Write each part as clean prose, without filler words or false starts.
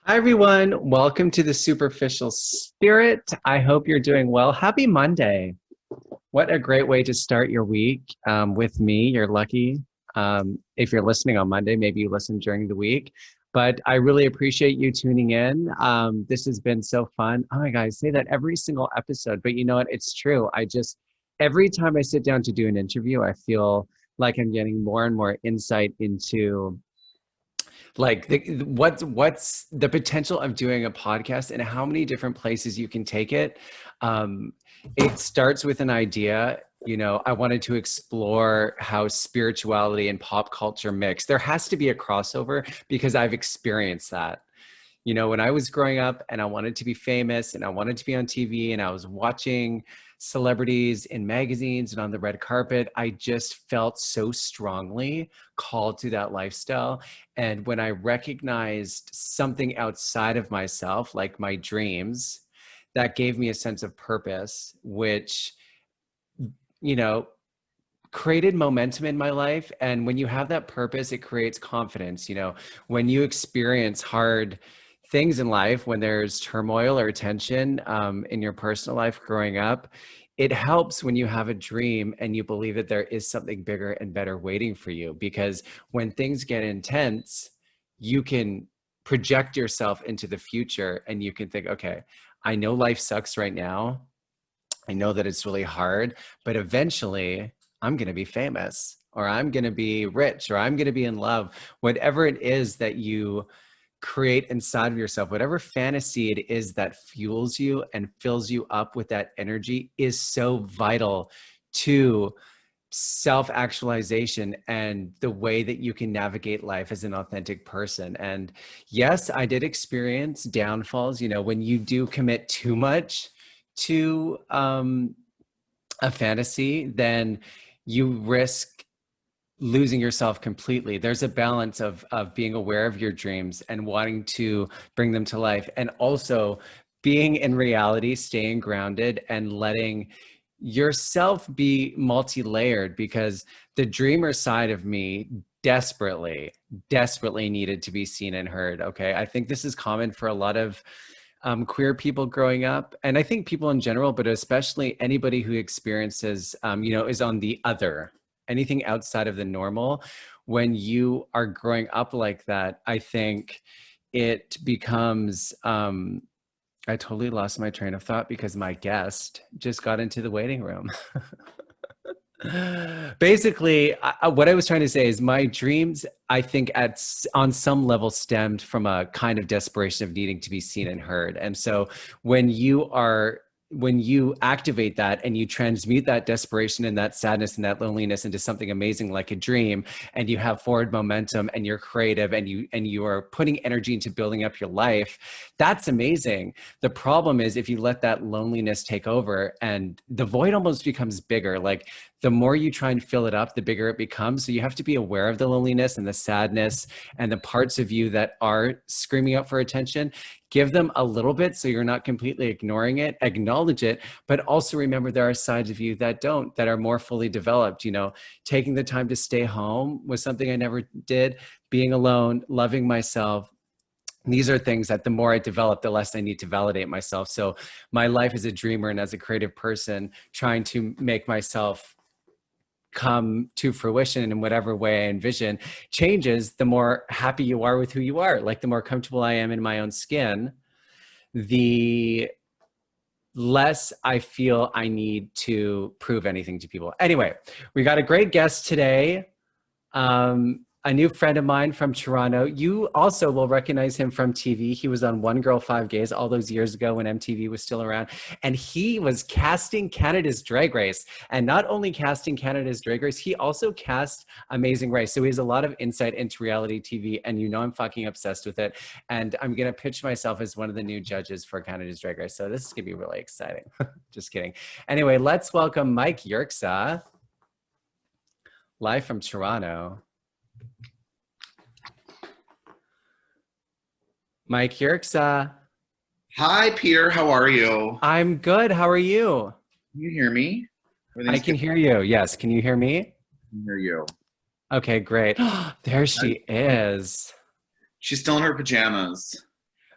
Hi, everyone. Welcome to the Superficial Spirit. I hope you're doing well. Happy Monday. What a great way to start your week with me. You're lucky. If you're listening on Monday, maybe you listen during the week. But I really appreciate you tuning in. This has been so fun. Oh my God, I say that every single episode, but you know what? It's true. Every time I sit down to do an interview, I feel like I'm getting more and more insight into what's the potential of doing a podcast and how many different places you can take it. um it starts with an idea. I wanted to explore how spirituality and pop culture mix. There has to be a crossover because I've experienced that. When I was growing up and I wanted to be famous and I wanted to be on TV and I was watching celebrities in magazines and on the red carpet, I just felt so strongly called to that lifestyle. And when I recognized something outside of myself, like my dreams, that gave me a sense of purpose, which, you know, created momentum in my life. And when you have that purpose, it creates confidence. When you experience hard things in life, when there's turmoil or tension in your personal life growing up, it helps when you have a dream and you believe that there is something bigger and better waiting for you. Because when things get intense, you can project yourself into the future and you can think, okay, I know life sucks right now. I know that it's really hard, but eventually I'm going to be famous, or I'm going to be rich, or I'm going to be in love. Whatever it is that you create inside of yourself, whatever fantasy it is that fuels you and fills you up with that energy, is so vital to self-actualization and the way that you can navigate life as an authentic person. And yes, I did experience downfalls. When you do commit too much to a fantasy, then you risk losing yourself completely. There's a balance of being aware of your dreams and wanting to bring them to life, and also being in reality, staying grounded and letting yourself be multi-layered, because the dreamer side of me desperately needed to be seen and heard. Okay. I think this is common for a lot of queer people growing up, and I think people in general, but especially anybody who experiences, is on the other, anything outside of the normal. When you are growing up like that, I think it becomes, I totally lost my train of thought because my guest just got into the waiting room. Basically, what I was trying to say is my dreams, I think on some level stemmed from a kind of desperation of needing to be seen and heard. And so when you activate that and you transmute that desperation and that sadness and that loneliness into something amazing like a dream, and you have forward momentum and you're creative and you are putting energy into building up your life, that's amazing. The problem is if you let that loneliness take over and the void almost becomes bigger. Like, the more you try and fill it up, the bigger it becomes. So you have to be aware of the loneliness and the sadness and the parts of you that are screaming out for attention. Give them a little bit so you're not completely ignoring it. Acknowledge it, but also remember there are sides of you that are more fully developed. Taking the time to stay home was something I never did. Being alone, loving myself. These are things that the more I develop, the less I need to validate myself. So my life as a dreamer and as a creative person, trying to make myself come to fruition in whatever way I envision, changes the more happy you are with who you are. Like, the more comfortable I am in my own skin, the less I feel I need to prove anything to people. Anyway, we got a great guest today. A new friend of mine from Toronto. You also will recognize him from TV. He was on One Girl, Five Gays all those years ago when MTV was still around. And he was casting Canada's Drag Race. And not only casting Canada's Drag Race, he also cast Amazing Race. So he has a lot of insight into reality TV. And I'm fucking obsessed with it. And I'm going to pitch myself as one of the new judges for Canada's Drag Race. So this is going to be really exciting. Just kidding. Anyway, let's welcome Mike Yerxa, live from Toronto. Mike Yerxa. Hi, Pierre. How are you? I'm good. How are you? Can you hear me? I can hear you. Yes. Can you hear me? I can hear you. Okay, great. There she is. She's still in her pajamas.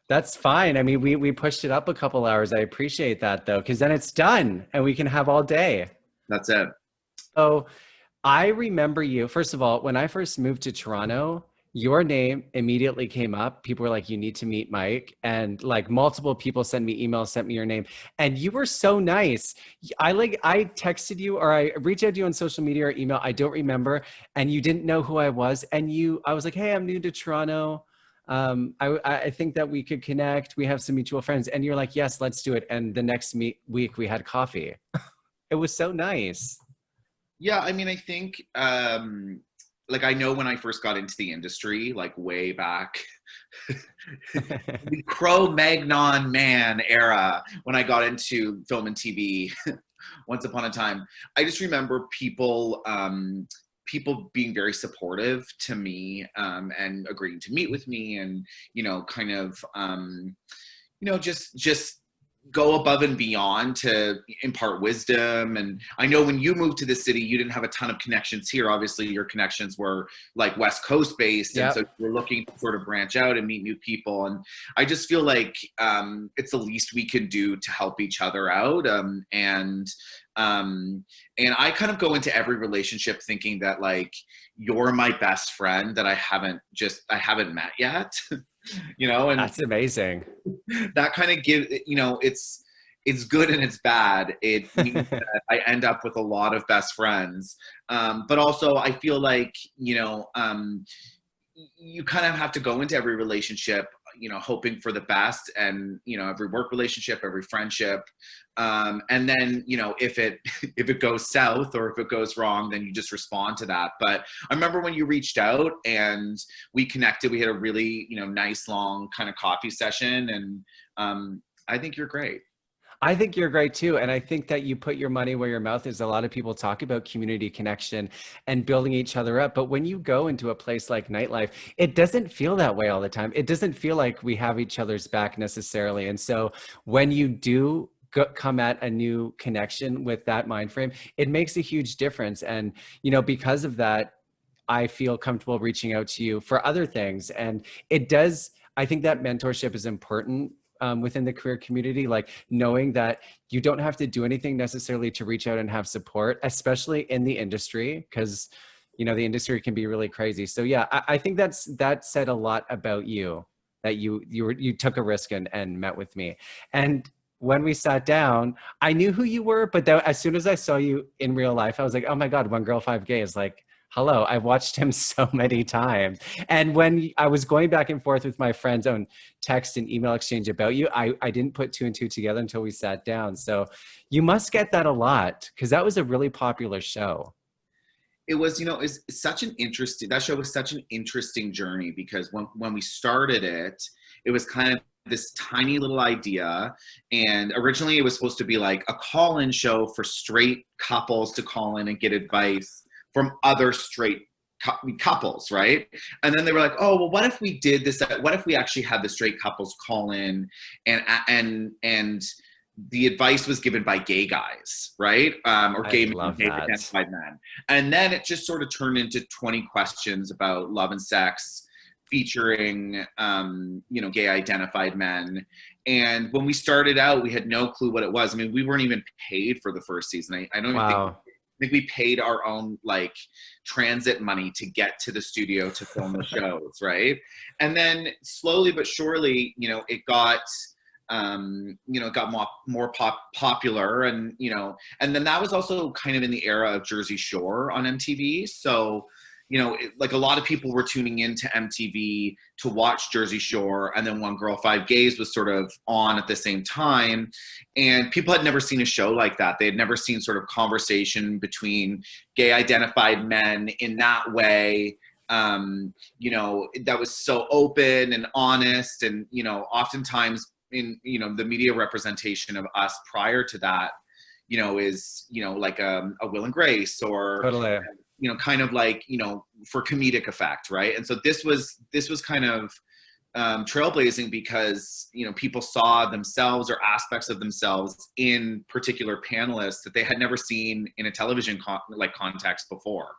That's fine. I mean, we pushed it up a couple hours. I appreciate that though, because then it's done and we can have all day. That's it. So I remember you, first of all, when I first moved to Toronto, your name immediately came up. People were like, you need to meet Mike. And like multiple people sent me emails, sent me your name. And you were so nice. I texted you or I reached out to you on social media or email. I don't remember. And you didn't know who I was. And I was like, hey, I'm new to Toronto. I think that we could connect. We have some mutual friends. And you're like, yes, let's do it. And the next week we had coffee. It was so nice. Yeah, I mean, I think like I know when I first got into the industry, like way back, the Cro-Magnon man era, when I got into film and TV, once upon a time, I just remember people being very supportive to me and agreeing to meet with me, and kind of just go above and beyond to impart wisdom. And I know when you moved to the city, you didn't have a ton of connections here. Obviously, your connections were like West Coast based. And Yep. so you're looking to sort of branch out and meet new people. And I just feel like it's the least we can do to help each other out. And I kind of go into every relationship thinking that like you're my best friend that I haven't met yet. And That's amazing. that kind of it's good and it's bad. It means that I end up with a lot of best friends, but also I feel like you kind of have to go into every relationship hoping for the best, and every work relationship, every friendship, and then if it if it goes south or if it goes wrong, then you just respond to that. But I remember when you reached out and we connected, we had a really nice long kind of coffee session, and I think you're great. I think you're great too. And I think that you put your money where your mouth is. A lot of people talk about community connection and building each other up. But when you go into a place like nightlife, it doesn't feel that way all the time. It doesn't feel like we have each other's back necessarily. And so when you do come at a new connection with that mind frame, it makes a huge difference. And, because of that, I feel comfortable reaching out to you for other things. And it does, I think that mentorship is important within the career community, like knowing that you don't have to do anything necessarily to reach out and have support, especially in the industry, because the industry can be really crazy. So yeah, I think that said a lot about you, that you took a risk and met with me. And when we sat down, I knew who you were, but as soon as I saw you in real life, I was like, oh my God, One Girl, Five Gay is like, hello, I've watched him so many times. And when I was going back and forth with my friends on text and email exchange about you, I didn't put two and two together until we sat down. So you must get that a lot, because that was a really popular show. It was, it's such an interesting, that show was such an interesting journey, because when we started it, it was kind of this tiny little idea. And originally it was supposed to be like a call-in show for straight couples to call in and get advice from other straight couples, right? And then they were like, oh, well, what if we did this? What if we actually had the straight couples call in and the advice was given by gay guys, right? Or gay men, gay identified men. And then it just sort of turned into 20 questions about love and sex, featuring, gay identified men. And when we started out, we had no clue what it was. I mean, we weren't even paid for the first season. I don't even think we paid our own like transit money to get to the studio to film the shows, right? And then slowly but surely, it got more popular, and and then that was also kind of in the era of Jersey Shore on MTV. So like a lot of people were tuning into MTV to watch Jersey Shore, and then One Girl, Five Gays was sort of on at the same time. And people had never seen a show like that. They had never seen sort of conversation between gay identified men in that way. That was so open and honest. And, oftentimes in, the media representation of us prior to that, is, like a Will and Grace, or Totally. Kind of like, for comedic effect, right? And so this was kind of trailblazing, because, people saw themselves or aspects of themselves in particular panelists that they had never seen in a television context before.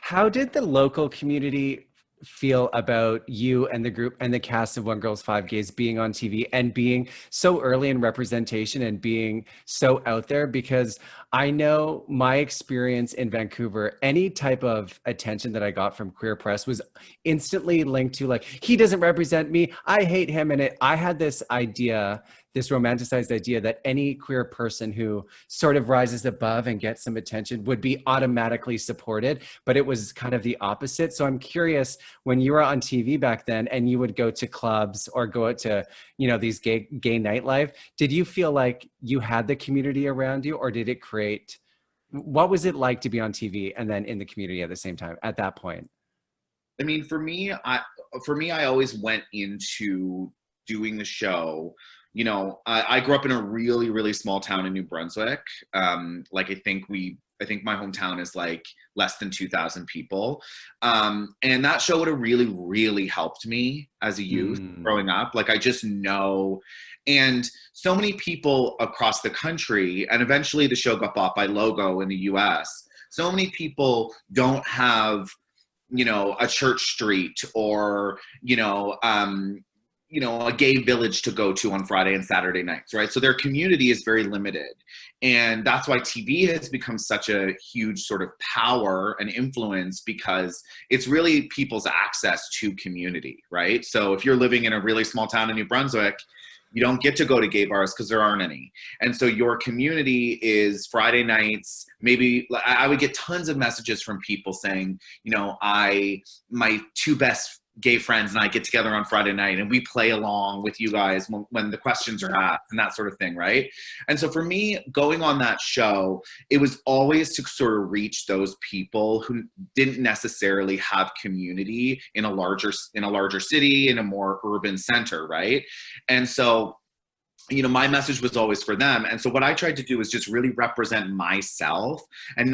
How did the local community feel about you and the group and the cast of One Girls Five Gays being on TV and being so early in representation and being so out there? Because I know my experience in Vancouver, any type of attention that I got from queer press was instantly linked to like, he doesn't represent me, I hate him. And I had this idea, this romanticized idea that any queer person who sort of rises above and gets some attention would be automatically supported, but it was kind of the opposite. So I'm curious, when you were on TV back then and you would go to clubs or go out to, these gay nightlife, did you feel like you had the community around you, or did it create, what was it like to be on TV and then in the community at the same time at that point? I mean, for me, I always went into doing the show. I grew up in a really, really small town in New Brunswick. Like I think my hometown is like less than 2,000 people. And that show would have really, really helped me as a youth growing up. Like I just know, and so many people across the country, and eventually the show got bought by Logo in the US. So many people don't have, a church street or, a gay village to go to on Friday and Saturday nights, right? So their community is very limited. And that's why TV has become such a huge sort of power and influence, because it's really people's access to community, right? So if you're living in a really small town in New Brunswick, you don't get to go to gay bars because there aren't any. And so your community is Friday nights. Maybe I would get tons of messages from people saying, my two best gay friends and I get together on Friday night and we play along with you guys when the questions are asked and that sort of thing, right? And so for me, going on that show, it was always to sort of reach those people who didn't necessarily have community in a larger city, in a more urban center, right? And so my message was always for them. And so what I tried to do is just really represent myself and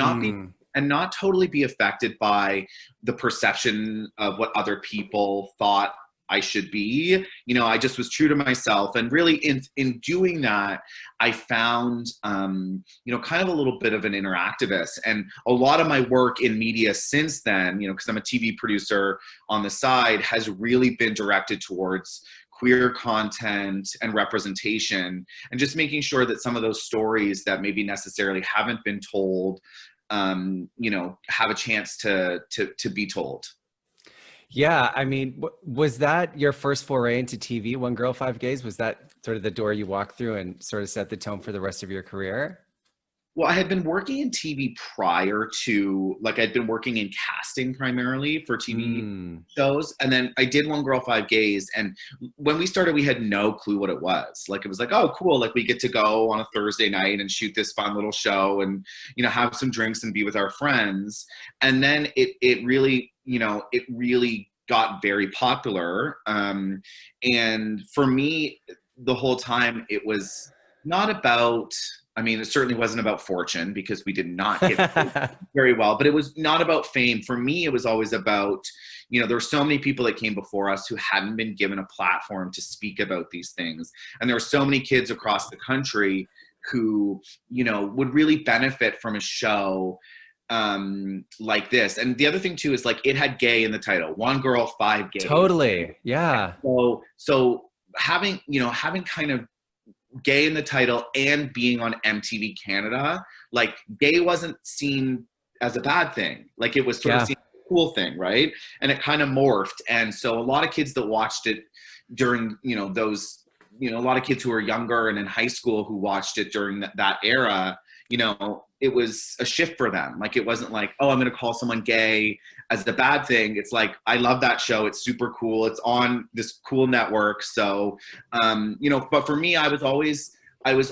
not totally be affected by the perception of what other people thought I should be. I just was true to myself. And really in doing that, I found, kind of a little bit of an interactivist. And a lot of my work in media since then, because I'm a TV producer on the side, has really been directed towards queer content and representation, and just making sure that some of those stories that maybe necessarily haven't been told, have a chance to be told. Yeah, I mean, was that your first foray into TV, One Girl, Five Gays? Was that sort of the door you walked through and sort of set the tone for the rest of your career? Well, I had been working in TV prior to, I'd been working in casting primarily for TV shows. And then I did One Girl, Five Gays. And when we started, we had no clue what it was. It was like, oh, cool. We get to go on a Thursday night and shoot this fun little show and, have some drinks and be with our friends. And then it really got very popular. And for me, the whole time, it was not about, it certainly wasn't about fortune, because we did not get very well, but it was not about fame. For me, it was always about, there were so many people that came before us who hadn't been given a platform to speak about these things. And there were so many kids across the country who, would really benefit from a show like this. And the other thing too is it had gay in the title, One Girl, Five Gays. Totally. Yeah. So having kind of gay in the title and being on MTV Canada, gay wasn't seen as a bad thing. It was sort of seen as a cool thing, right? And it kind of morphed. And so a lot of kids that watched it during, those, a lot of kids who were younger and in high school who watched it during that era, it was a shift for them. It wasn't like, oh, I'm going to call someone gay as the bad thing. It's like, I love that show. It's super cool. It's on this cool network. So, but for me, I was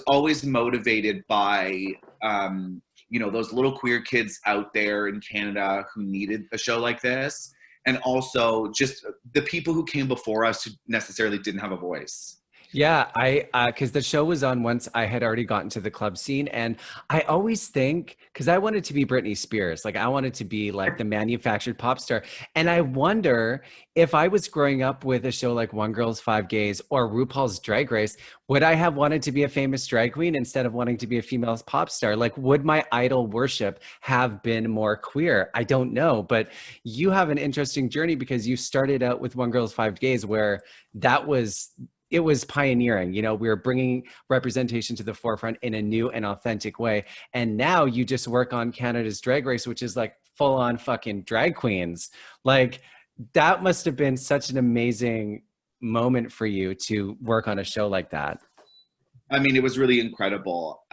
always motivated by, those little queer kids out there in Canada who needed a show like this. And also just the people who came before us who necessarily didn't have a voice. Yeah, I because the show was on once I had already gotten to the club scene, and I always think because I wanted to be Britney Spears, like I wanted to be like the manufactured pop star, and I wonder if I was growing up with a show like One Girl's Five Gays or RuPaul's Drag Race, would I have wanted to be a famous drag queen instead of wanting to be a female pop star? Like, would my idol worship have been more queer? I don't know, but you have an interesting journey because you started out with One Girl's Five Gays, where that was it was pioneering. You know, we were bringing representation to the forefront in a new and authentic way. And now you just work on Canada's Drag Race, which is like full on fucking drag queens. Like that must have been such an amazing moment for you to work on a show like that. I mean, it was really incredible.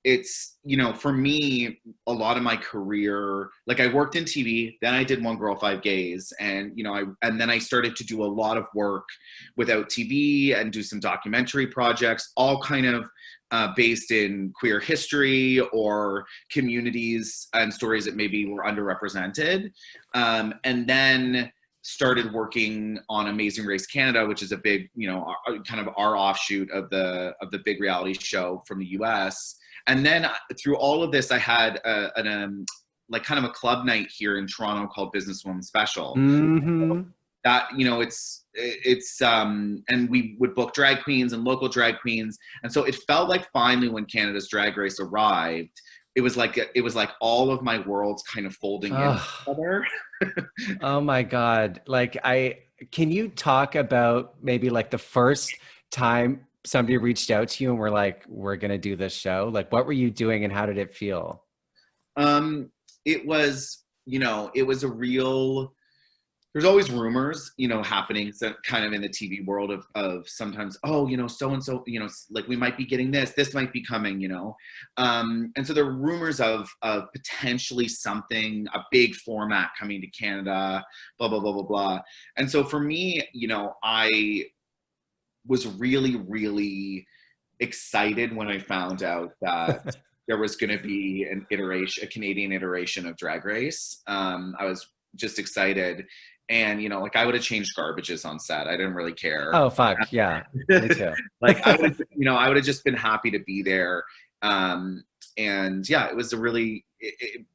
It's, you know, for me, a lot of my career, like I worked in TV, then I did One Girl, Five Gays, and, you know, and then I started to do a lot of work without TV and do some documentary projects, all kind of based in queer history or communities and stories that maybe were underrepresented. And then started working on Amazing Race Canada, which is a big, you know, kind of our offshoot of the big reality show from the US. And then through all of this, I had like kind of a club night here in Toronto called Businesswoman Special. Mm-hmm. That, you know, it's and we would book drag queens and local drag queens, and so it felt like finally when Canada's Drag Race arrived, it was like all of my worlds kind of folding in Oh, together. oh my God. Like can you talk about maybe like the first time somebody reached out to you and were like, we're gonna do this show? Like what were you doing and how did it feel? It was, you know, it was a real, there's always rumors, you know, happening kind of in the TV world of sometimes, oh, you know, so and so, you know, like we might be getting this might be coming, you know. And so there were rumors of potentially something, a big format coming to Canada, blah, blah, blah, blah, blah. And so for me, you know, I was really, really excited when I found out that there was going to be a Canadian iteration of Drag Race. I was just excited, and you know, like I would have changed garbages on set. I didn't really care. Oh fuck, yeah. Me too. Like I would, you know, I would have just been happy to be there. And yeah, it was a really,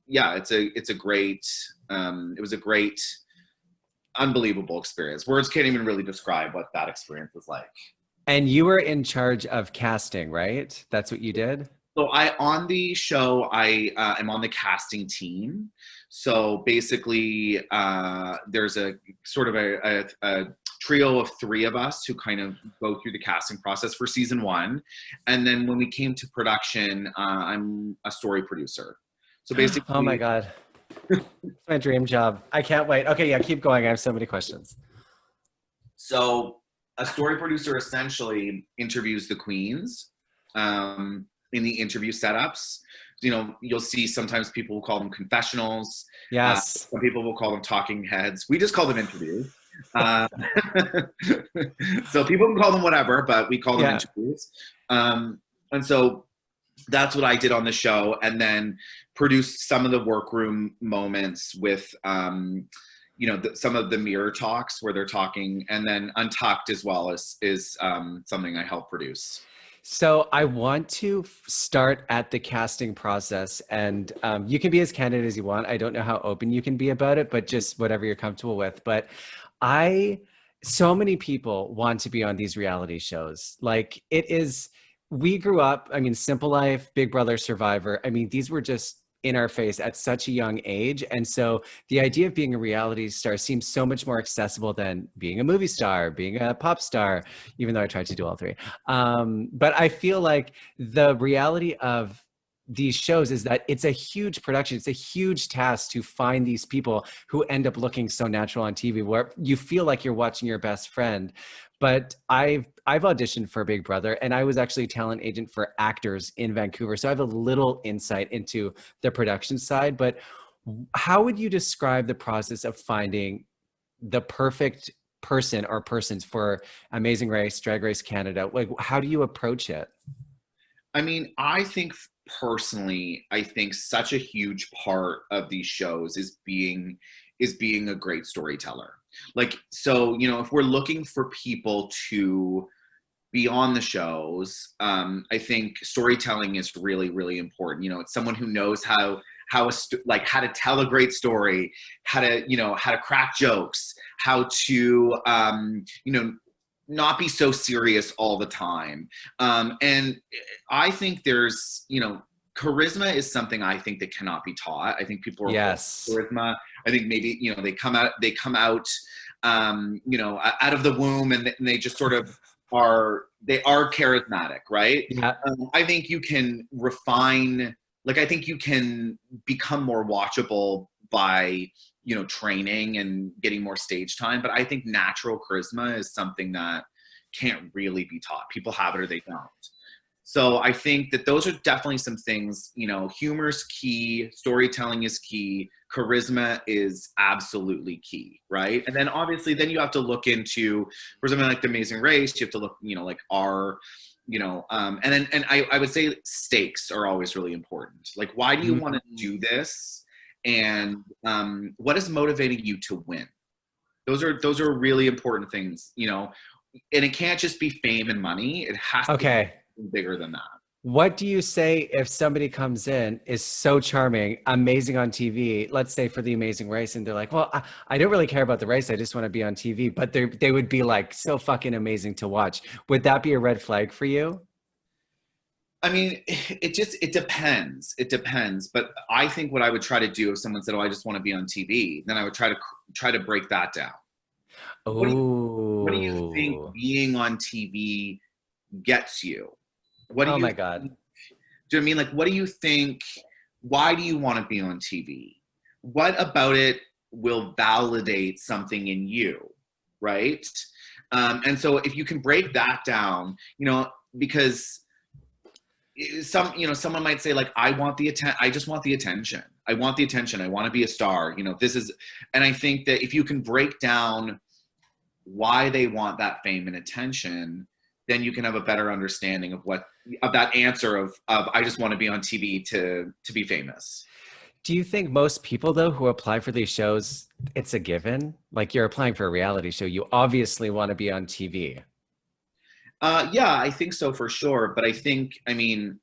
yeah, it's a great, it was a great, unbelievable experience. Words can't even really describe what that experience was like. And you were in charge of casting, right? That's what you did? So on the show, I am on the casting team. So basically, there's a sort of a trio of three of us who kind of go through the casting process for season one. And then when we came to production, I'm a story producer. So Oh my basically, God. It's my dream job. I can't wait. Okay, yeah, keep going. I have so many questions. so a story producer essentially interviews the queens. In the interview setups. You know, you'll see sometimes people will call them confessionals. Yes. Some people will call them talking heads. We just call them interviews. Uh, so people can call them whatever, but we call them Yeah. interviews. And so that's what I did on the show, and then produced some of the workroom moments with, you know, some of the mirror talks where they're talking, and then Untucked as well is something I helped produce. So I want to start at the casting process, and you can be as candid as you want. I don't know how open you can be about it, but just whatever you're comfortable with. But I, so many people want to be on these reality shows. Like it is, we grew up, I mean, Simple Life, Big Brother, Survivor. I mean, these were just in our face at such a young age. And so the idea of being a reality star seems so much more accessible than being a movie star, being a pop star, even though I tried to do all three. But I feel like the reality of these shows is that it's a huge production. It's a huge task to find these people who end up looking so natural on TV, where you feel like you're watching your best friend. But I've auditioned for Big Brother, and I was actually a talent agent for actors in Vancouver. So I have a little insight into the production side. But how would you describe the process of finding the perfect person or persons for Amazing Race, Drag Race Canada? Like, how do you approach it? I mean, I think personally, I think such a huge part of these shows is being a great storyteller. Like, so, you know, if we're looking for people to beyond the shows, I think storytelling is really, really important. You know, it's someone who knows how to tell a great story, how to crack jokes, how to not be so serious all the time. And I think there's, charisma is something I think that cannot be taught. I think people are Yes. charisma. I think maybe, they come out, out of the womb, and they just sort of they are charismatic, right? Yeah. I think you can refine, like, I think you can become more watchable by, training and getting more stage time. But I think natural charisma is something that can't really be taught. People have it or they don't. So I think that those are definitely some things, humor's key, storytelling is key, charisma is absolutely key, right? And then obviously then you have to look into, for something like The Amazing Race, you have to look, like and I would say stakes are always really important. Like, why do you want to do this? And what is motivating you to win? Those are really important things, and it can't just be fame and money. It has to be bigger than that. What do you say if somebody comes in, is so charming, amazing on TV, let's say for The Amazing Race, and they're like, well, I don't really care about the race, I just want to be on TV, but they would be like so fucking amazing to watch. Would that be a red flag for you? I mean, it depends. It depends. But I think what I would try to do if someone said, oh, I just want to be on TV, then I would try to break that down. What do you think being on TV gets you? Oh my God. Do you know what I mean? Like, what do you think? Why do you want to be on TV? What about it will validate something in you, right? And so if you can break that down, because someone might say, like, I just want the attention. I want the attention. I want to be a star. And I think that if you can break down why they want that fame and attention, then you can have a better understanding of that answer of I just want to be on TV to be famous. Do you think most people, though, who apply for these shows, it's a given? Like, you're applying for a reality show, you obviously want to be on TV. Yeah, I think so for sure. But I think, I think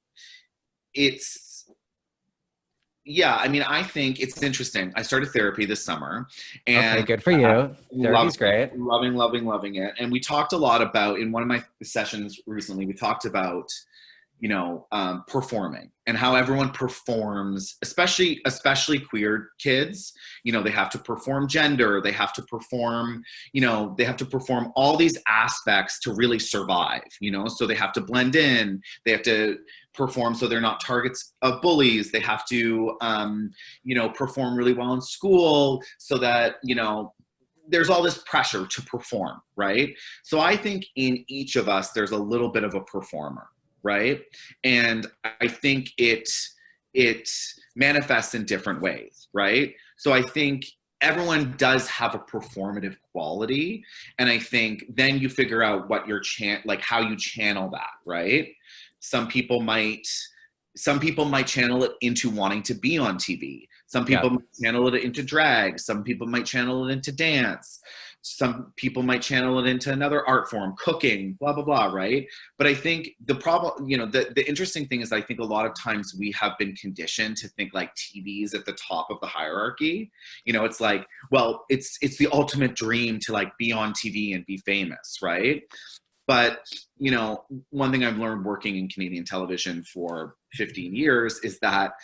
it's interesting. I started therapy this summer. And okay, good for you. Therapy's great. Loving it. And we talked a lot about, in one of my sessions recently, we talked about, performing and how everyone performs, especially queer kids. They have to perform gender, they have to perform, all these aspects to really survive, so they have to blend in, they have to perform so they're not targets of bullies, they have to, perform really well in school so that, there's all this pressure to perform, right? So I think in each of us, there's a little bit of a performer, right? And I think it manifests in different ways, right? So I think everyone does have a performative quality, and I think then you figure out what your how you channel that, right? Some people might channel it into wanting to be on TV. Some people might channel it into drag. Some people might channel it into dance. Some people might channel it into another art form, cooking, blah, blah, blah, right? But I think the problem, the interesting thing is I think a lot of times we have been conditioned to think like TV is at the top of the hierarchy. It's like, well, it's the ultimate dream to like be on TV and be famous, right? But, one thing I've learned working in Canadian television for 15 years is that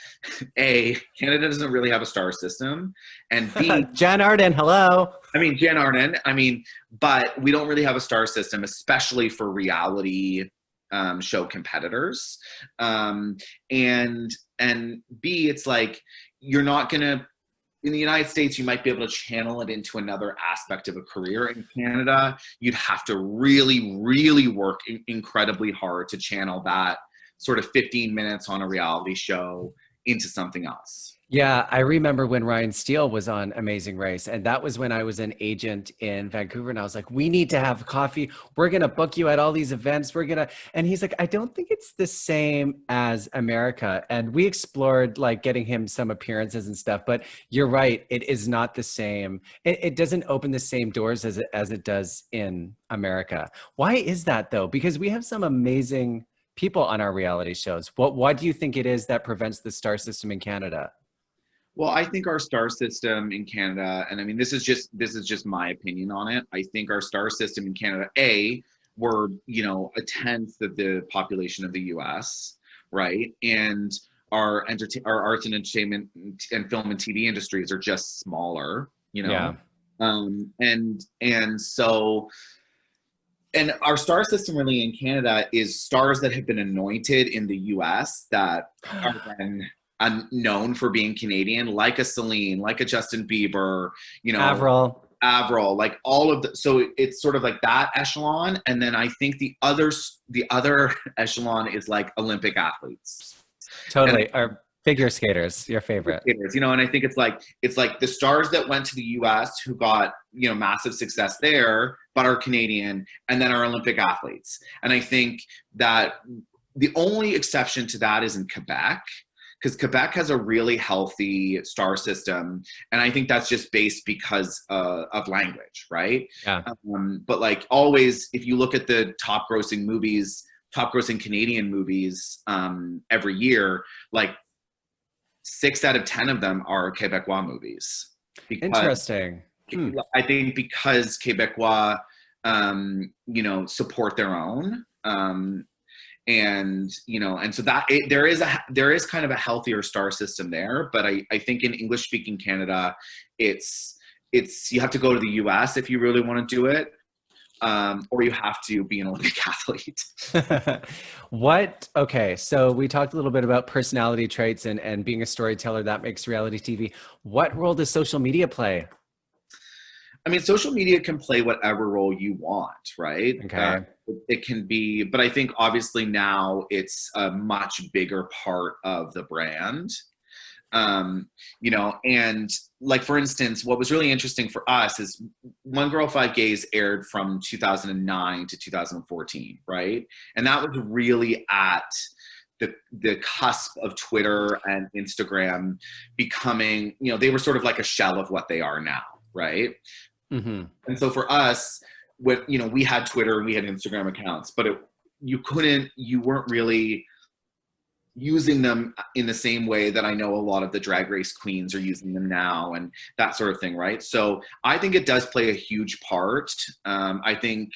A, Canada doesn't really have a star system, and B, Jen Arden, hello. Jen Arden, but we don't really have a star system, especially for reality show competitors. And B, it's like, you're not going to, in the United States, you might be able to channel it into another aspect of a career. In Canada, you'd have to really, really work incredibly hard to channel that sort of 15 minutes on a reality show into something else. Yeah, I remember when Ryan Steele was on Amazing Race, and that was when I was an agent in Vancouver, and I was like, "We need to have coffee. We're gonna book you at all these events. We're gonna," and he's like, "I don't think it's the same as America." And we explored like getting him some appearances and stuff, but you're right, it is not the same. It doesn't open the same doors as it does in America. Why is that though? Because we have some amazing people on our reality shows. Why do you think it is that prevents the star system in Canada? Well, I think our star system in Canada, and I mean this is just my opinion on it. I think our star system in Canada, we're a tenth of the population of the U.S., right? And our arts and entertainment and film and TV industries are just smaller, Yeah. and so. And our star system really in Canada is stars that have been anointed in the US that are then known for being Canadian, like a Celine, like a Justin Bieber, Avril. Avril, like all of the, so it's sort of like that echelon. And then I think the other echelon is like Olympic athletes. Totally. Our figure skaters, your favorite. And I think it's like the stars that went to the US who got, massive success there, but are Canadian, and then our Olympic athletes. And I think that the only exception to that is in Quebec, because Quebec has a really healthy star system. And I think that's just based because of language, right? Yeah. But like always, if you look at the top grossing Canadian movies every year, like 6 out of 10 of them are Quebecois movies. Interesting. I think because Quebecois, support their own, and so that there is kind of a healthier star system there. But I think in English speaking Canada, it's you have to go to the US if you really want to do it. Or you have to be an Olympic athlete. Okay, so we talked a little bit about personality traits and being a storyteller that makes reality TV. What role does social media play? I mean, social media can play whatever role you want, right? Okay. It can be, but I think obviously now it's a much bigger part of the brand. And like, for instance, what was really interesting for us is One Girl, Five Gays aired from 2009 to 2014, right? And that was really at the cusp of Twitter and Instagram becoming, they were sort of like a shell of what they are now, right? Mm-hmm. And so for us, we had Twitter and we had Instagram accounts, but you weren't really using them in the same way that I know a lot of the Drag Race queens are using them now and that sort of thing, right? So I think it does play a huge part. I think,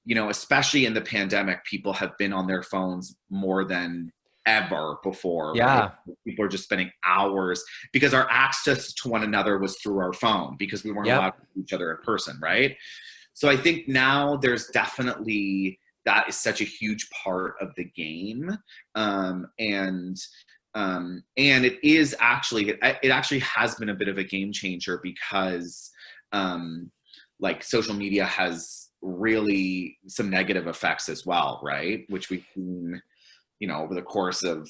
especially in the pandemic, people have been on their phones more than ever before. Yeah. Right? People are just spending hours because our access to one another was through our phone because we weren't allowed to see each other in person, right? So I think now there's definitely that is such a huge part of the game. And it is actually, it actually has been a bit of a game changer because like social media has really some negative effects as well, right? Which we've seen, over the course of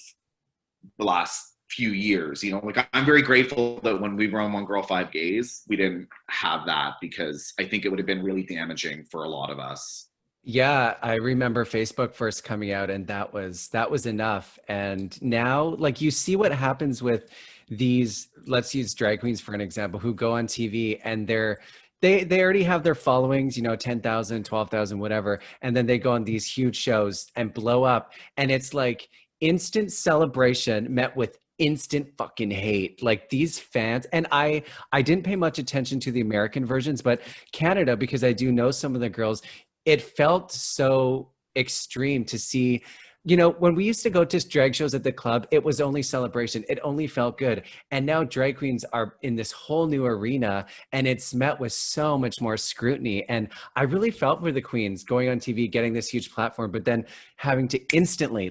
the last few years, like I'm very grateful that when we were on One Girl, Five Gays, we didn't have that because I think it would have been really damaging for a lot of us. Yeah, I remember Facebook first coming out and that was enough. And now like you see what happens with these, let's use drag queens for an example, who go on TV and they already have their followings, 10,000, 12,000, whatever. And then they go on these huge shows and blow up. And it's like instant celebration met with instant fucking hate. Like these fans, and I didn't pay much attention to the American versions, but Canada, because I do know some of the girls, it felt so extreme to see, when we used to go to drag shows at the club, it was only celebration. It only felt good. And now drag queens are in this whole new arena and it's met with so much more scrutiny. And I really felt for the queens going on TV, getting this huge platform, but then having to instantly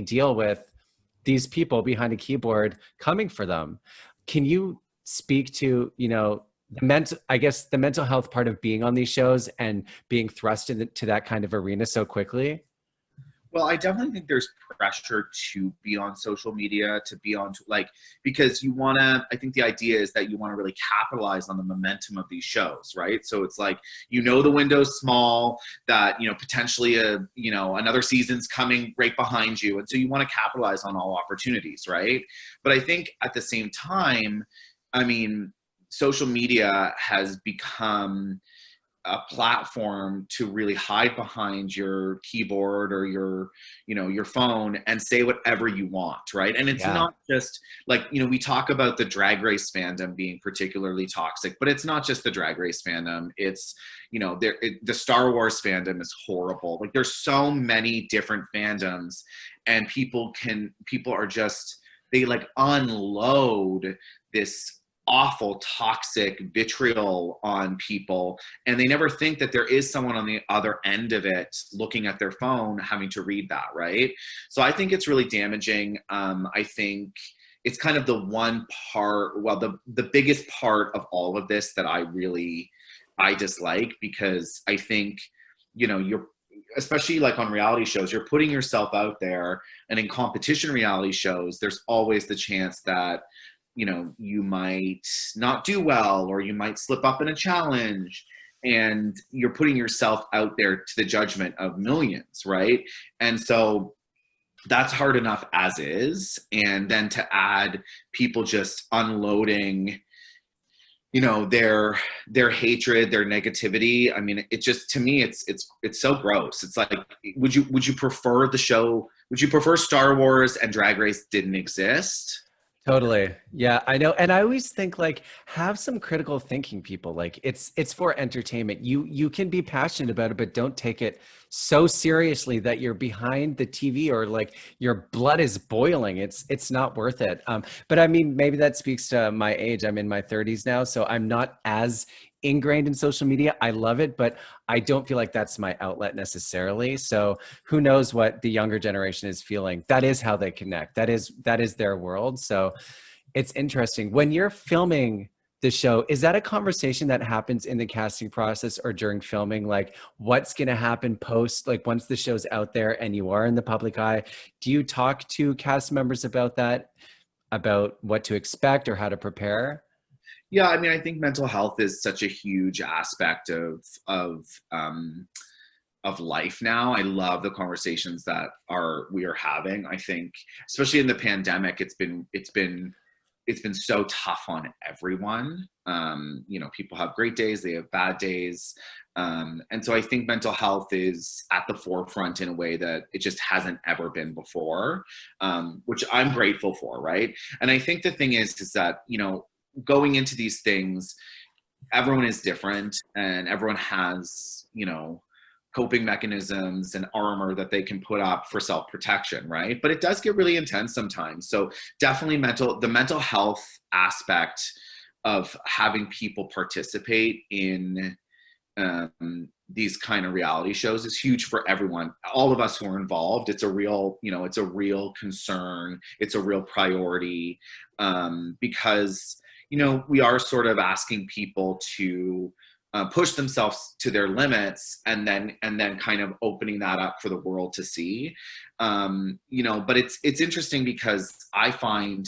deal with these people behind a keyboard coming for them. Can you speak to, the mental health part of being on these shows and being thrust into that kind of arena so quickly? Well, I definitely think there's pressure to be on social media, to be on, like, because you want to, I think the idea is that you want to really capitalize on the momentum of these shows, right? So it's like, the window's small, that, potentially another season's coming right behind you. And so you want to capitalize on all opportunities, right? But I think at the same time, I mean, social media has become a platform to really hide behind your keyboard or your phone and say whatever you want, right? And it's Yeah. not just like, we talk about the Drag Race fandom being particularly toxic, but it's not just the Drag Race fandom. It's, the Star Wars fandom is horrible. Like, there's so many different fandoms, and people are just, they like unload this awful toxic vitriol on people, and they never think that there is someone on the other end of it looking at their phone having to read that, right? So I think it's really damaging. I think it's kind of the one part, well, the biggest part of all of this that I dislike, because I think, you're, especially like on reality shows, you're putting yourself out there, and in competition reality shows, there's always the chance that you might not do well, or you might slip up in a challenge, and you're putting yourself out there to the judgment of millions, right? And so that's hard enough as is, and then to add people just unloading their hatred, their negativity. I mean, it just, to me, it's so gross. It's like, would you prefer the show, would you prefer Star Wars and Drag Race didn't exist? Totally. Yeah, I know. And I always think, like, have some critical thinking, people. Like, it's for entertainment. You can be passionate about it, but don't take it so seriously that you're behind the TV, or like your blood is boiling. It's not worth it. But I mean, maybe that speaks to my age. I'm in my 30s now, so I'm not as ingrained in social media. I love it, but I don't feel like that's my outlet necessarily. So who knows what the younger generation is feeling? That is how they connect. That is their world. So it's interesting. When you're filming the show, is that a conversation that happens in the casting process or during filming? Like, what's going to happen post, like once the show's out there and you are in the public eye? Do you talk to cast members about that, about what to expect or how to prepare? Yeah, I mean, I think mental health is such a huge aspect of life now. I love the conversations that we are having. I think, especially in the pandemic, it's been so tough on everyone. People have great days, they have bad days. And so I think mental health is at the forefront in a way that it just hasn't ever been before, which I'm grateful for, right? And I think the thing is that, going into these things, everyone is different, and everyone has, coping mechanisms and armor that they can put up for self-protection, right? But it does get really intense sometimes. So definitely the mental health aspect of having people participate in these kind of reality shows is huge for everyone, all of us who are involved. It's a real, it's a real concern. It's a real priority, because we are sort of asking people to push themselves to their limits, and then kind of opening that up for the world to see. But it's interesting, because I find,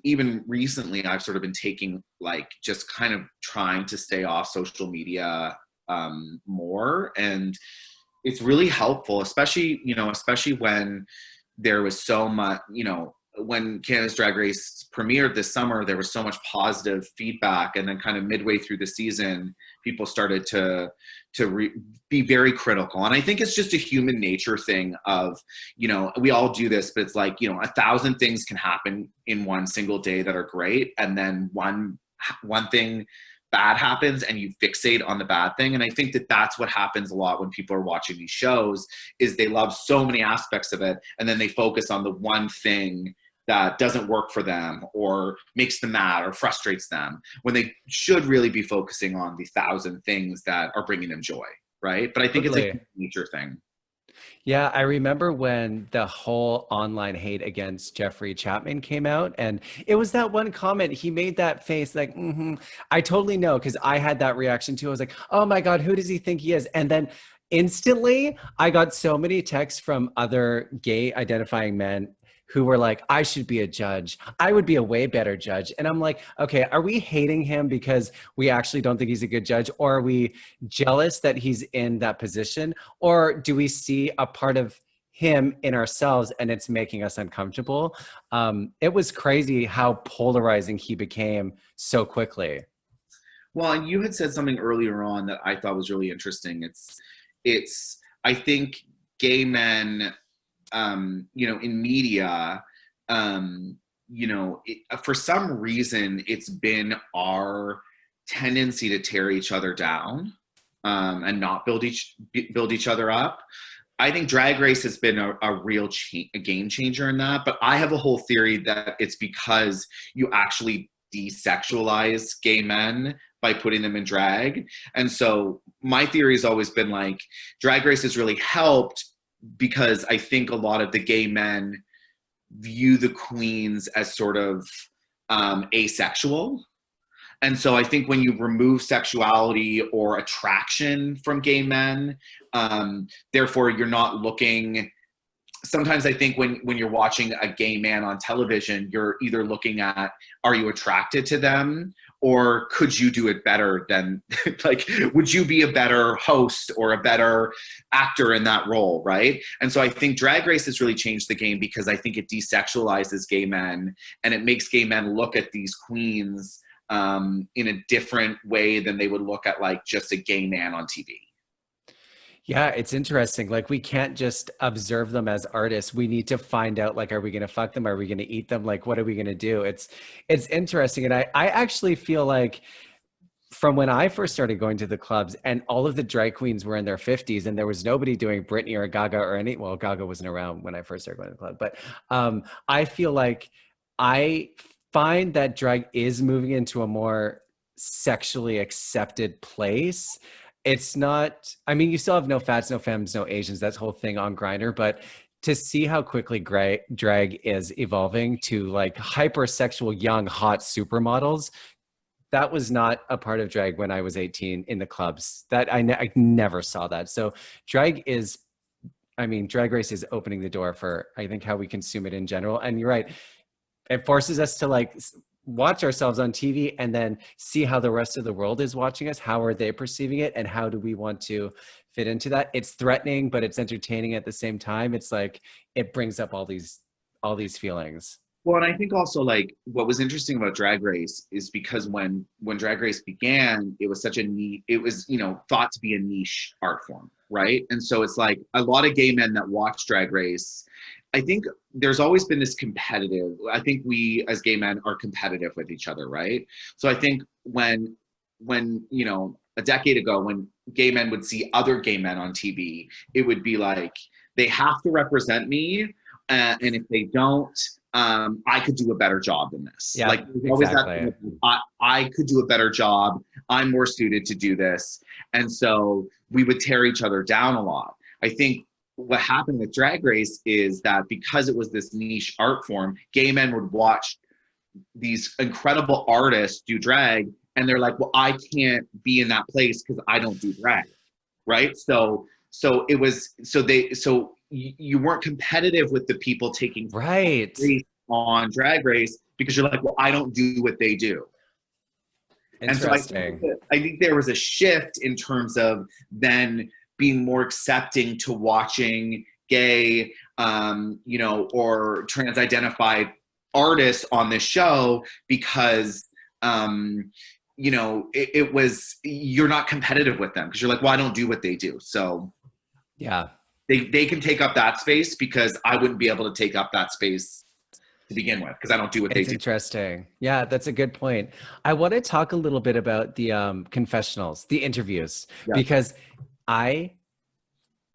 even recently, I've sort of been taking, like, just kind of trying to stay off social media more, and it's really helpful, especially when there was so much, when Canada's Drag Race premiered this summer, there was so much positive feedback, and then kind of midway through the season, people started to be very critical. And I think it's just a human nature thing of, we all do this, but it's like, 1,000 things can happen in one single day that are great, and then one thing bad happens and you fixate on the bad thing. And I think that that's what happens a lot when people are watching these shows, is they love so many aspects of it, and then they focus on the one thing that doesn't work for them, or makes them mad, or frustrates them, when they should really be focusing on the 1,000 things that are bringing them joy, right? But I think it's a Totally. human nature thing. Yeah, I remember when the whole online hate against Jeffrey Chapman came out, and it was that one comment. He made that face like, I totally know, because I had that reaction too. I was like, oh my God, who does he think he is? And then Instantly, I got so many texts from other gay identifying men who were like, I should be a judge. I would be a way better judge. And I'm like, okay, are we hating him because we actually don't think he's a good judge? Or are we jealous that he's in that position? Or do we see a part of him in ourselves and it's making us uncomfortable? It was crazy how polarizing he became so quickly. Well, and you had said something earlier on that I thought was really interesting. It's I think gay men, in media, for some reason, it's been our tendency to tear each other down, and not build each other up. I think Drag Race has been a real a game changer in that. But I have a whole theory that it's because you actually desexualize gay men by putting them in drag. And so my theory has always been like, Drag Race has really helped because I think a lot of the gay men view the queens as sort of asexual. And so I think when you remove sexuality or attraction from gay men, therefore you're not looking. Sometimes I think when you're watching a gay man on television, you're either looking at, are you attracted to them, or could you do it better than, like, would you be a better host or a better actor in that role, right? And so I think Drag Race has really changed the game because I think it desexualizes gay men and it makes gay men look at these queens in a different way than they would look at like just a gay man on TV. Yeah, it's interesting. Like we can't just observe them as artists. We need to find out, like, are we going to fuck them? Are we going to eat them? Like, what are we going to do? It's interesting. And I actually feel like from when I first started going to the clubs and all of the drag queens were in their 50s and there was nobody doing Britney or Gaga or well, Gaga wasn't around when I first started going to the club, but I feel like I find that drag is moving into a more sexually accepted place. It's not, I mean, you still have no fats, no femmes, no Asians, that's whole thing on Grindr, but to see how quickly drag is evolving to like hypersexual, young, hot supermodels, that was not a part of drag when I was 18 in the clubs. That I never saw that. So drag is, I mean, Drag Race is opening the door for, I think, how we consume it in general. And you're right, it forces us to like watch ourselves on TV and then see how the rest of the world is watching us. How are they perceiving it? And how do we want to fit into that? It's threatening, but it's entertaining at the same time. It's like, it brings up all these feelings. Well, and I think also like what was interesting about Drag Race is because when Drag Race began, it was such a neat, it was, thought to be a niche art form, right? And so it's like a lot of gay men that watch Drag Race, I think there's always been this competitive, I think we as gay men are competitive with each other, right? So I think when a decade ago, when gay men would see other gay men on TV, it would be like, they have to represent me. And if they don't, I could do a better job than this. Yeah, like always exactly. I could do a better job. I'm more suited to do this. And so we would tear each other down a lot. I think what happened with Drag Race is that because it was this niche art form, gay men would watch these incredible artists do drag and they're like, well, I can't be in that place because I don't do drag. Right. So it was, so you weren't competitive with the people taking right on Drag Race because you're like, well, I don't do what they do. Interesting. And so I think there was a shift in terms of then being more accepting to watching gay, or trans-identified artists on this show because, it was, you're not competitive with them because you're like, well, I don't do what they do. So yeah, they can take up that space because I wouldn't be able to take up that space to begin with because I don't do what they do. Interesting. Yeah, that's a good point. I want to talk a little bit about the confessionals, the interviews, because I'm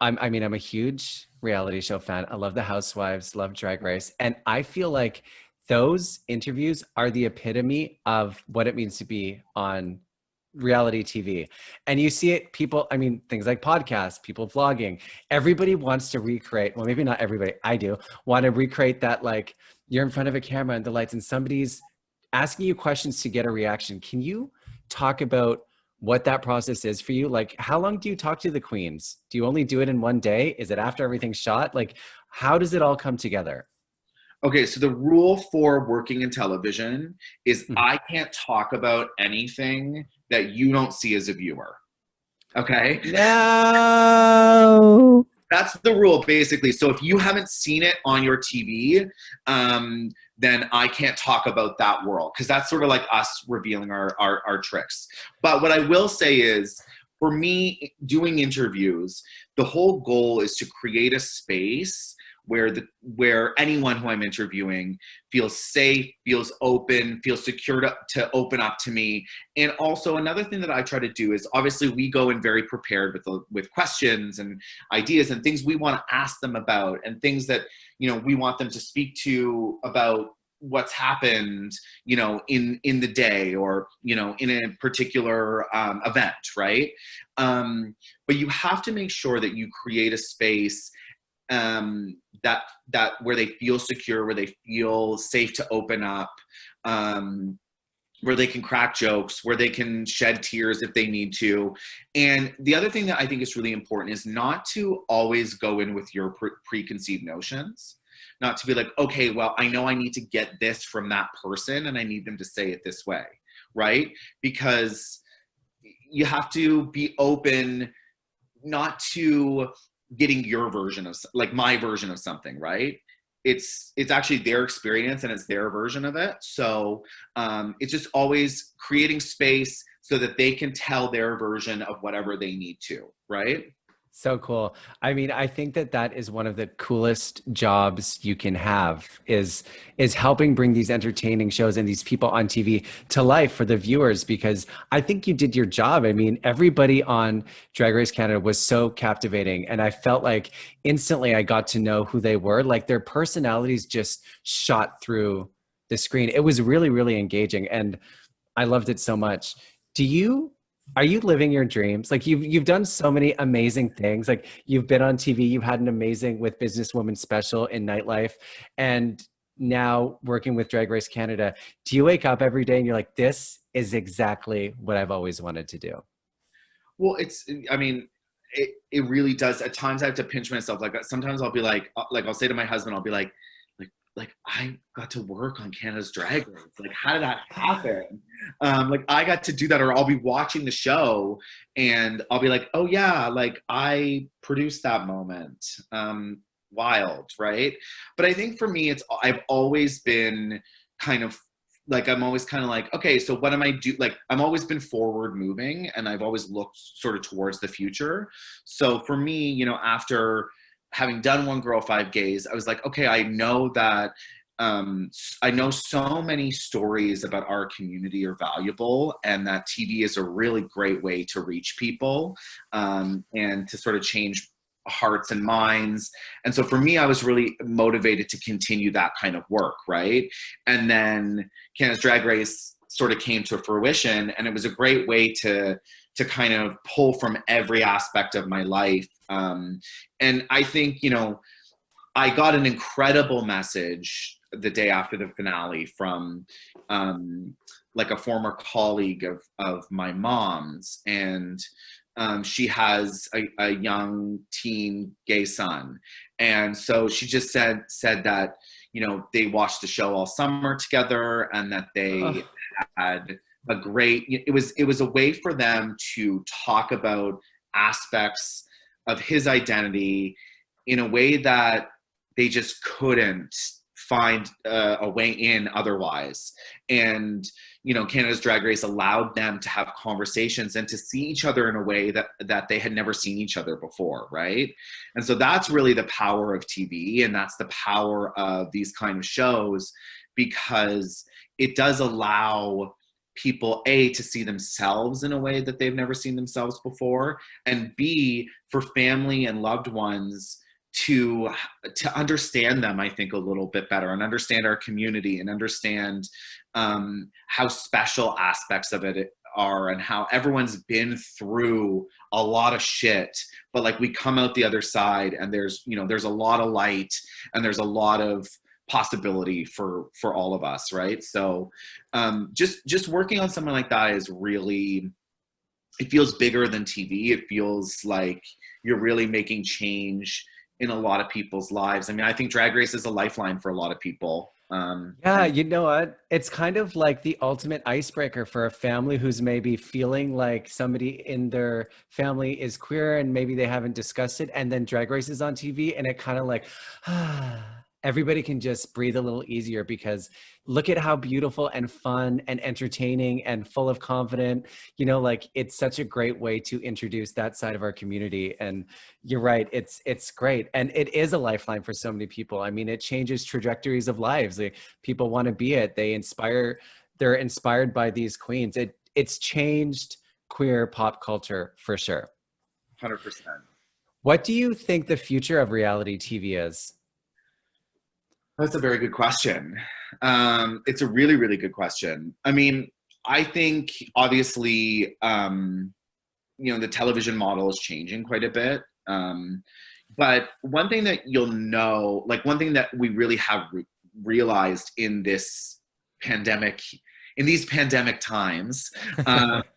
a huge reality show fan. I love the Housewives, love Drag Race, and I feel like those interviews are the epitome of what it means to be on reality TV. And you see it, things like podcasts, people vlogging, everybody wants to recreate, well, maybe not everybody, I do, want to recreate that, like, you're in front of a camera and the lights and somebody's asking you questions to get a reaction. Can you talk about what that process is for you? Like, how long do you talk to the queens? Do you only do it in one day? Is it after everything's shot? Like, how does it all come together? Okay, so the rule for working in television is Mhm. I can't talk about anything that you don't see as a viewer. Okay? No. That's the rule basically. So if you haven't seen it on your TV, then I can't talk about that world because that's sort of like us revealing our tricks. But what I will say is, for me, doing interviews, the whole goal is to create a space where anyone who I'm interviewing feels safe, feels open, feels secure to open up to me. And also another thing that I try to do is, obviously we go in very prepared with questions and ideas and things we want to ask them about, and things that, you know, we want them to speak to about what's happened, you know, in the day, or, you know, in a particular event, right? But you have to make sure that you create a space that where they feel secure, where they feel safe to open up, where they can crack jokes, where they can shed tears if they need to. And the other thing that I think is really important is not to always go in with your preconceived notions. Not to be like, okay, well, I know I need to get this from that person and I need them to say it this way, right? Because you have to be open, not to getting your version of, like, my version of something, right? It's actually their experience and it's their version of it. So it's just always creating space so that they can tell their version of whatever they need to, right? So cool. I mean, I think that that is one of the coolest jobs you can have is helping bring these entertaining shows and these people on TV to life for the viewers, because I think you did your job. I mean, everybody on Drag Race Canada was so captivating, and I felt like instantly I got to know who they were. Like their personalities just shot through the screen. It was really, really engaging, and I loved it so much. Do you are you living your dreams? Like you've done so many amazing things. Like you've been on TV, you've had an amazing with Businesswoman special in Nightlife, and now working with Drag Race Canada. Do you wake up every day and you're like, this is exactly what I've always wanted to do? Well, I mean, it really does. At times I have to pinch myself. Like sometimes I'll be like I'll say to my husband, I'll be like I got to work on Canada's Drag Race. Like, how did that happen? Like I got to do that, or I'll be watching the show and I'll be like, oh yeah, like I produced that moment. Wild, right? But I think for me, I've always been kind of like, I'm always kind of like, okay, so what am I do? Like, I'm always been forward moving and I've always looked sort of towards the future. So for me, you know, after having done One Girl, Five Gays, I was like, okay, I know that I know so many stories about our community are valuable, and that TV is a really great way to reach people and to sort of change hearts and minds. And so for me, I was really motivated to continue that kind of work, right? And then Canada's Drag Race sort of came to fruition, and it was a great way to kind of pull from every aspect of my life. And I think, you know, I got an incredible message the day after the finale from like a former colleague of my mom's, and she has a young teen gay son, and so she just said that, you know, they watched the show all summer together and that they Oh, had a great, it was a way for them to talk about aspects of his identity in a way that they just couldn't find a way in otherwise. And, you know, Canada's Drag Race allowed them to have conversations and to see each other in a way that they had never seen each other before, right? And so that's really the power of TV, and that's the power of these kind of shows, because it does allow people, A, to see themselves in a way that they've never seen themselves before, and B, for family and loved ones to understand them, I think, a little bit better, and understand our community, and understand how special aspects of it are, and how everyone's been through a lot of shit, but like we come out the other side, and there's, you know, there's a lot of light, and there's a lot of possibility for all of us, right? So just working on something like that is really it feels bigger than TV. It feels like you're really making change in a lot of people's lives. I mean, I think Drag Race is a lifeline for a lot of people. Yeah, And you know what? It's kind of like the ultimate icebreaker for a family who's maybe feeling like somebody in their family is queer and maybe they haven't discussed it. And then Drag Race is on TV and it kind of like, everybody can just breathe a little easier because look at how beautiful and fun and entertaining and full of confident, like it's such a great way to introduce that side of our community. And you're right, it's great. And it is a lifeline for so many people. I mean, it changes trajectories of lives. Like, people want to be it. They're inspired by these queens. It's changed queer pop culture for sure. 100%. What do you think the future of reality TV is? That's a very good question. It's a really, really good question. I mean, I think obviously, the television model is changing quite a bit. But one thing that you'll know, like one thing that we really have realized in this pandemic, in these pandemic times,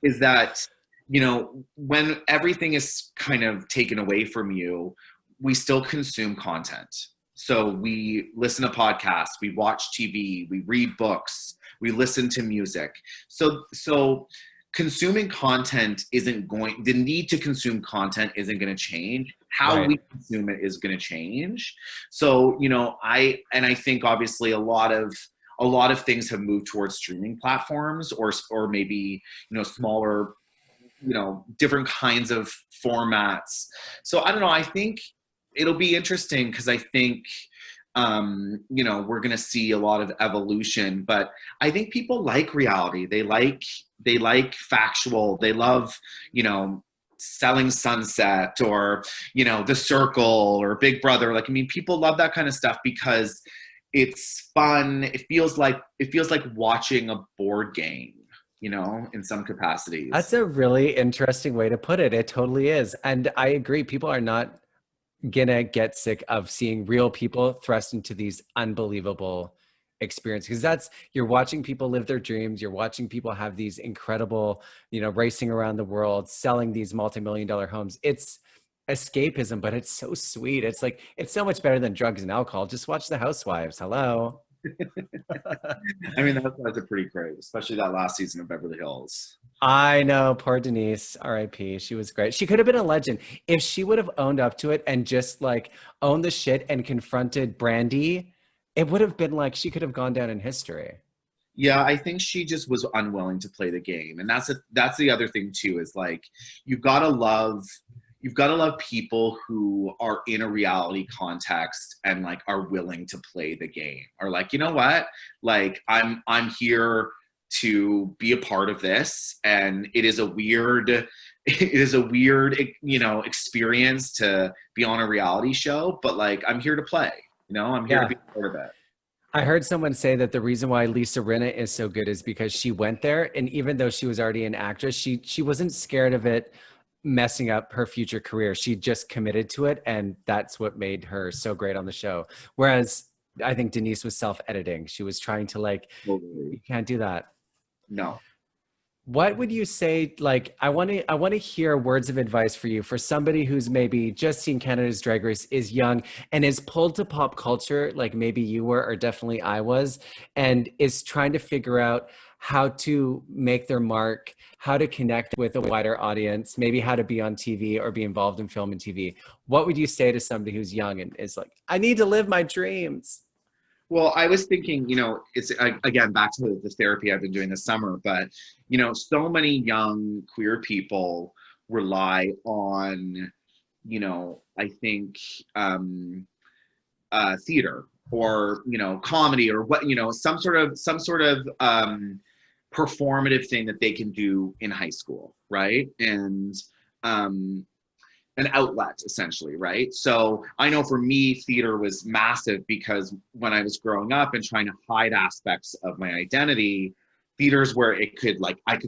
is that, when everything is kind of taken away from you, we still consume content. So we listen to podcasts, we watch TV, we read books, we listen to music. So consuming content the need to consume content isn't going to change. How Right. we consume it is going to change. So, I think obviously a lot of things have moved towards streaming platforms or maybe, smaller, different kinds of formats. So I don't know. I think it'll be interesting because I think, we're going to see a lot of evolution, but I think people like reality. They like factual. They love, Selling Sunset or, The Circle or Big Brother. Like, I mean, people love that kind of stuff because it's fun. It feels like watching a board game, in some capacities. That's a really interesting way to put it. It totally is. And I agree. People are not gonna get sick of seeing real people thrust into these unbelievable experiences, because you're watching people live their dreams. You're watching people have these incredible, racing around the world, selling these multi-million-dollar homes. It's escapism, but it's so sweet. It's like, it's so much better than drugs and alcohol. Just watch The Housewives. Hello. I mean, that's a pretty great, especially that last season of Beverly Hills. I know, poor Denise, RIP. She was great. She could have been a legend if she would have owned up to it and just like owned the shit and confronted Brandy. It would have been like she could have gone down in history. Yeah, I think she just was unwilling to play the game, and that's the other thing too. Is like you've got to love people who are in a reality context and like are willing to play the game. Are like, you know what? Like I'm here to be a part of this, and it is a weird experience to be on a reality show, but like I'm here to play. I'm here to Yeah. be a part of it. I heard someone say that the reason why Lisa Rinna is so good is because she went there, and even though she was already an actress, she wasn't scared of it messing up her future career. She just committed to it, and that's what made her so great on the show. Whereas I think Denise was self-editing. She was trying to like, you Totally. can't do that. No. What would you say? Like, I want to hear words of advice for you for somebody who's maybe just seen Canada's Drag Race, is young, and is pulled to pop culture, like maybe you were, or definitely I was, and is trying to figure out how to make their mark, how to connect with a wider audience, maybe how to be on TV or be involved in film and TV. What would you say to somebody who's young and is like, I need to live my dreams? Well, I was thinking, it's again back to the therapy I've been doing this summer, but so many young queer people rely on, I think, theater or comedy or what some sort of performative thing that they can do in high school, right? And um, an outlet essentially, right? So I know for me, theater was massive because when I was growing up and trying to hide aspects of my identity, theater's where I could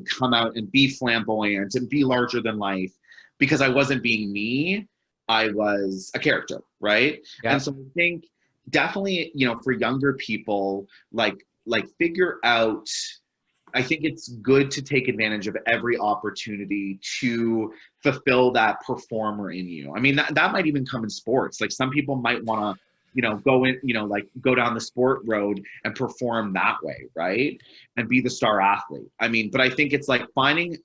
come out and be flamboyant and be larger than life because I wasn't being me. I was a character, right? And Yep. so I think definitely, for younger people, like figure out I think it's good to take advantage of every opportunity to fulfill that performer in you. I mean, that might even come in sports. Like some people might want to, go in, like go down the sport road and perform that way, right? And be the star athlete. I mean, but I think it's like finding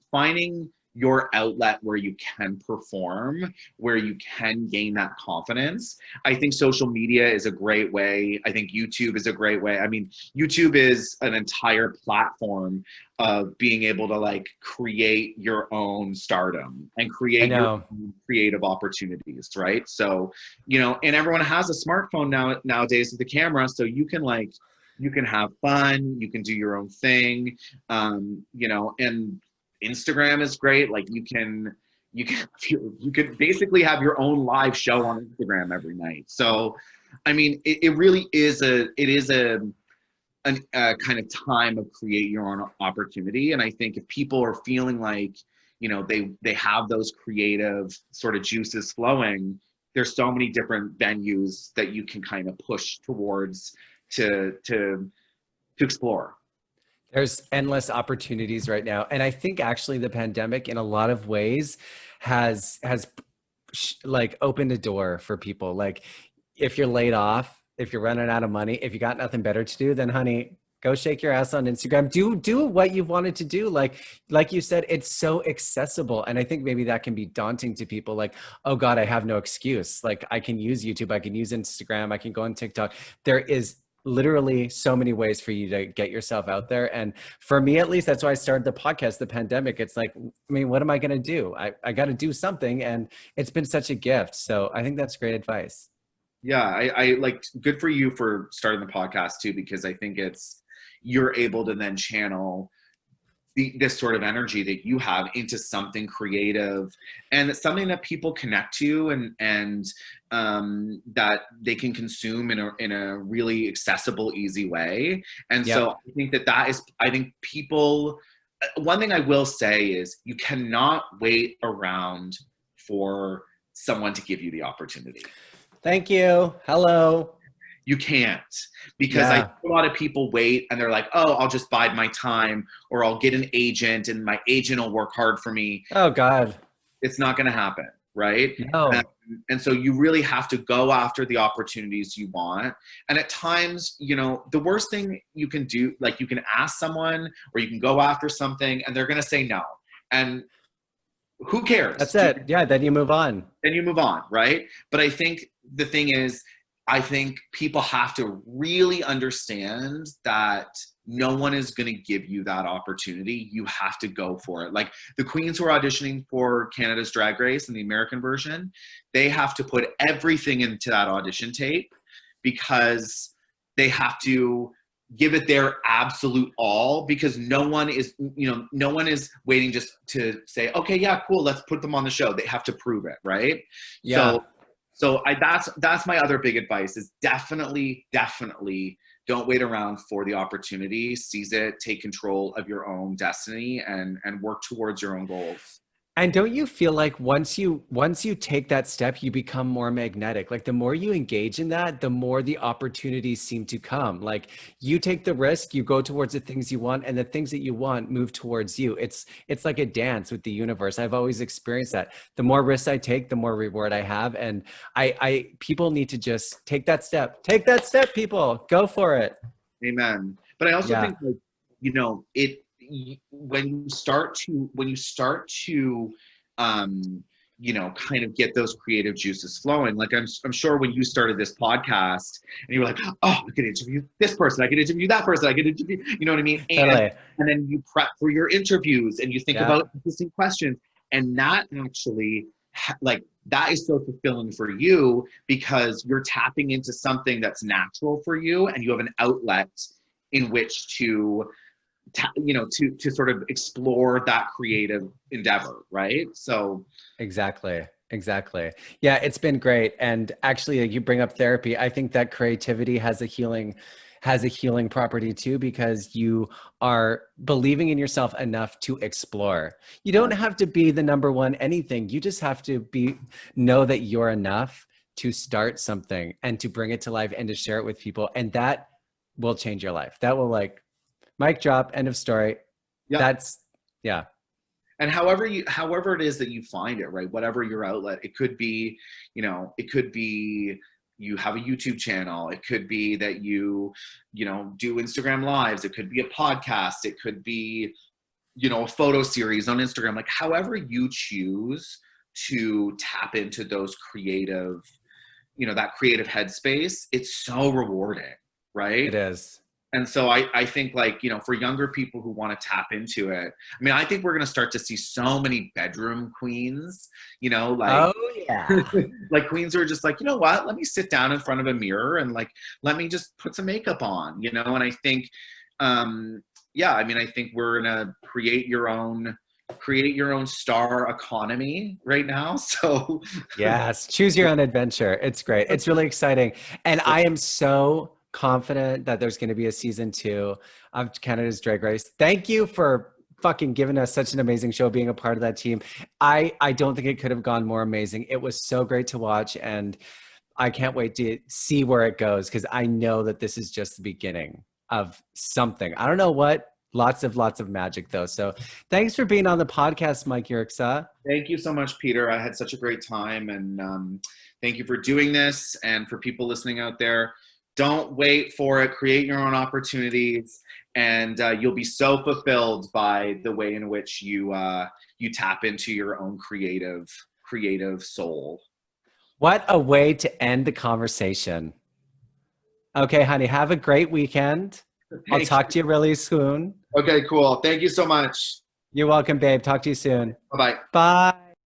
your outlet where you can perform, where you can gain that confidence. I think social media is a great way. I think YouTube is a great way. I mean, YouTube is an entire platform of being able to like create your own stardom and I create your know. own creative opportunities, right? So, and everyone has a smartphone nowadays with the camera, so you can have fun, you can do your own thing, and Instagram is great. Like you can basically have your own live show on Instagram every night. So, I mean, it really is a kind of time of create your own opportunity. And I think if people are feeling like, they have those creative sort of juices flowing, there's so many different venues that you can kind of push towards to explore. There's endless opportunities right now. And I think actually the pandemic in a lot of ways has like opened a door for people. Like if you're laid off, if you're running out of money, if you got nothing better to do, then honey, go shake your ass on Instagram. Do what you've wanted to do. Like you said, it's so accessible. And I think maybe that can be daunting to people like, oh God, I have no excuse. Like I can use YouTube, I can use Instagram, I can go on TikTok. There is literally so many ways for you to get yourself out there. And for me, at least, that's why I started the podcast, the pandemic. It's like, I mean, what am I going to do? I got to do something. And it's been such a gift. So I think that's great advice. Yeah, I like good for you for starting the podcast too, because I think you're able to then channel this sort of energy that you have into something creative and something that people connect to and that they can consume in a really accessible, easy way. And Yep. so I think I think people, one thing I will say is you cannot wait around for someone to give you the opportunity. Thank you. Hello. You can't, because I Yeah. think a lot of people wait and they're like, oh, I'll just bide my time, or I'll get an agent and my agent will work hard for me. Oh God. It's not going to happen, right? No. And so you really have to go after the opportunities you want. And at times, the worst thing you can do, like you can ask someone or you can go after something and they're going to say no. And who cares? That's it. Yeah. Then you move on. Then you move on, right? But I think the thing is, I think people have to really understand that no one is going to give you that opportunity. You have to go for it. Like the queens who are auditioning for Canada's Drag Race and the American version, they have to put everything into that audition tape because they have to give it their absolute all, because no one is waiting just to say, okay, yeah, cool, let's put them on the show. They have to prove it, right? Yeah. So that's my other big advice is definitely don't wait around for the opportunity. Seize it, take control of your own destiny and work towards your own goals. And don't you feel like once you take that step, you become more magnetic? Like the more you engage in that, the more the opportunities seem to come. Like you take the risk, you go towards the things you want, and the things that you want move towards you. It's like a dance with the universe. I've always experienced that. The more risks I take, the more reward I have. And I people need to just take that step. Take that step, people. Go for it. Amen. But I also Yeah. think like, it when you start to kind of get those creative juices flowing, like I'm sure when you started this podcast and you were like, oh, I could interview this person, I could interview that person, I could interview, you know what I mean? Totally. And then you prep for your interviews and you think Yeah. about interesting questions, and that actually like that is so fulfilling for you because you're tapping into something that's natural for you and you have an outlet in which to sort of explore that creative endeavor, right? So Exactly. Yeah, it's been great. And actually, you bring up therapy. I think that creativity has a healing property too, because you are believing in yourself enough to explore. You don't have to be the number one anything. You just have to know that you're enough to start something and to bring it to life and to share it with people. And that will change your life. That will, like, mic drop, end of story. That's, yeah. And however it is that you find it, right? Whatever your outlet, it could be, it could be you have a YouTube channel. It could be that you do Instagram lives. It could be a podcast. It could be, a photo series on Instagram. Like however you choose to tap into those creative, that creative headspace, it's so rewarding, right? It is. And so I think like, for younger people who want to tap into it, I mean, I think we're going to start to see so many bedroom queens, like, Oh yeah. like queens who are just like, you know what, let me sit down in front of a mirror and like, let me just put some makeup on, and I think, I think we're going to create your own star economy right now. So Yes. Choose your own adventure. It's great. It's really exciting. And I am so confident that there's going to be a season 2 of Canada's Drag Race. Thank you for fucking giving us such an amazing show, being a part of that team. I don't think it could have gone more amazing. It was so great to watch, and I can't wait to see where it goes, because I know that this is just the beginning of something. I don't know what. Lots of magic though. So thanks for being on the podcast, Mike Yerxa. Thank you so much, Peter. I had such a great time, and thank you for doing this. And for people listening out there, don't wait for it. Create your own opportunities, and you'll be so fulfilled by the way in which you tap into your own creative soul. What a way to end the conversation. Okay, honey, have a great weekend. I'll talk to you really soon. Okay, cool. Thank you so much. You're welcome, babe. Talk to you soon. Bye-bye. Bye.